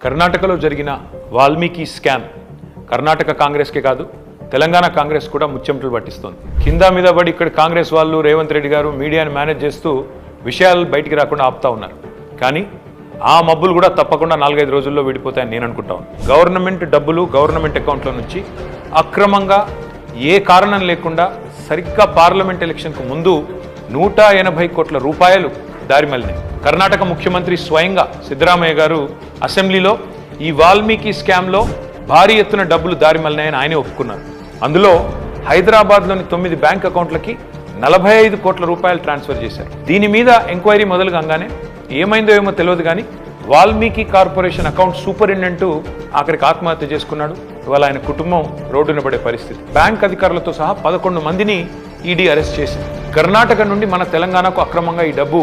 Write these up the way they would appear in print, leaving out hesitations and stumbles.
కర్ణాటకలో జరిగిన వాల్మీకి స్కామ్ కర్ణాటక కాంగ్రెస్కే కాదు తెలంగాణ కాంగ్రెస్ కూడా ముచ్చెమటలు పట్టిస్తోంది. కింద మీద పడి ఇక్కడ కాంగ్రెస్ వాళ్ళు రేవంత్ రెడ్డి గారు మీడియాని మేనేజ్ చేస్తూ విషయాలు బయటికి రాకుండా ఆపుతా ఉన్నారు. కానీ ఆ మబ్బులు కూడా తప్పకుండా 4-5 రోజుల్లో విడిపోతాయని నేను అనుకుంటాను. గవర్నమెంట్ డబ్బులు గవర్నమెంట్ అకౌంట్ల నుంచి అక్రమంగా ఏ కారణం లేకుండా సరిగ్గా పార్లమెంట్ ఎలక్షన్కు ముందు 180 కోట్ల రూపాయలు దారిమల్లినాయి. కర్ణాటక ముఖ్యమంత్రి స్వయంగా సిద్ధరామయ్య గారు అసెంబ్లీలో ఈ వాల్మీకి స్కామ్లో భారీ ఎత్తున డబ్బులు దారిమల్లినాయని ఆయనే ఒప్పుకున్నారు. అందులో హైదరాబాద్లోని 9 బ్యాంక్ అకౌంట్లకి 45 కోట్ల రూపాయలు ట్రాన్స్ఫర్ చేశారు. దీని మీద ఎంక్వైరీ మొదలు కాగానే ఏమైందో ఏమో తెలియదు కానీ వాల్మీకి కార్పొరేషన్ అకౌంట్ సూపరింటెండెంట్ ఆఖరికి ఆత్మహత్య చేసుకున్నాడు. ఇవాళ ఆయన కుటుంబం రోడ్డున పడే పరిస్థితి. బ్యాంక్ అధికారులతో సహా 11 మందిని ఈడీ అరెస్ట్ చేసింది. కర్ణాటక నుండి మన తెలంగాణకు అక్రమంగా ఈ డబ్బు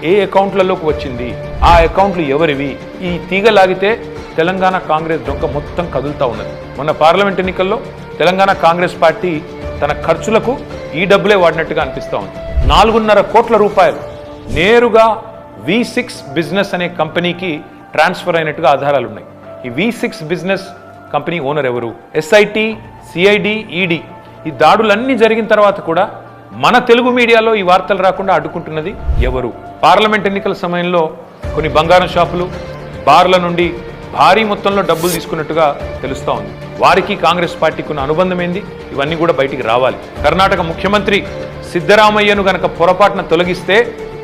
ఏ అకౌంట్లలోకి వచ్చింది, ఆ అకౌంట్లు ఎవరివి, ఈ తీగ లాగితే తెలంగాణ కాంగ్రెస్ డొంక మొత్తం కదులుతూ ఉన్నది. మొన్న పార్లమెంట్ ఎన్నికల్లో తెలంగాణ కాంగ్రెస్ పార్టీ తన ఖర్చులకు ఈ డబ్బులే వాడినట్టుగా అనిపిస్తూ ఉంది. 4.5 కోట్ల రూపాయలు నేరుగా V6 బిజినెస్ అనే కంపెనీకి ట్రాన్స్ఫర్ అయినట్టుగా ఆధారాలు ఉన్నాయి. ఈ V6 బిజినెస్ కంపెనీ ఓనర్ ఎవరు? SIT, CID, ED ఈ దాడులన్నీ జరిగిన తర్వాత కూడా మన తెలుగు మీడియాలో ఈ వార్తలు రాకుండా అడ్డుకుంటున్నది ఎవరు? పార్లమెంట్ ఎన్నికల సమయంలో కొన్ని బంగారం షాపులు, బార్ల నుండి భారీ మొత్తంలో డబ్బులు తీసుకున్నట్టుగా తెలుస్తూ ఉంది. వారికి కాంగ్రెస్ పార్టీకి ఉన్న అనుబంధం ఏంది? ఇవన్నీ కూడా బయటికి రావాలి. కర్ణాటక ముఖ్యమంత్రి సిద్ధరామయ్యను గనక పొరపాటున తొలగిస్తే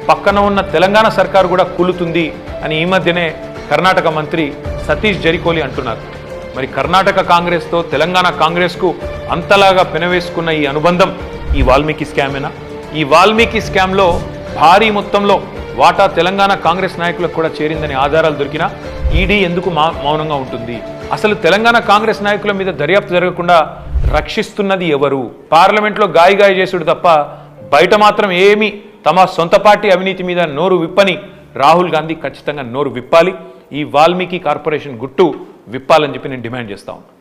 పక్కన ఉన్న తెలంగాణ సర్కారు కూడా కూలుతుంది అని ఈ మధ్యనే కర్ణాటక మంత్రి సతీష్ జరికోలి అంటున్నారు. మరి కర్ణాటక కాంగ్రెస్తో తెలంగాణ కాంగ్రెస్కు అంతలాగా పెనవేసుకున్న ఈ అనుబంధం ఈ వాల్మీకి స్కామేనా? ఈ వాల్మీకి స్కామ్లో భారీ మొత్తంలో వాటా తెలంగాణ కాంగ్రెస్ నాయకులకు కూడా చేరిందని ఆధారాలు దొరికినా ఈడీ ఎందుకు మౌనంగా ఉంటుంది? అసలు తెలంగాణ కాంగ్రెస్ నాయకుల మీద దర్యాప్తు జరగకుండా రక్షిస్తున్నది ఎవరు? పార్లమెంట్లో గాయ చేసుడు తప్ప బయట మాత్రం ఏమీ తమ సొంత పార్టీ అవినీతి మీద నోరు విప్పని రాహుల్ గాంధీ ఖచ్చితంగా నోరు విప్పాలి. ఈ వాల్మీకి కార్పొరేషన్ గుట్టు విప్పాలని చెప్పి నేను డిమాండ్ చేస్తా ఉన్నాను.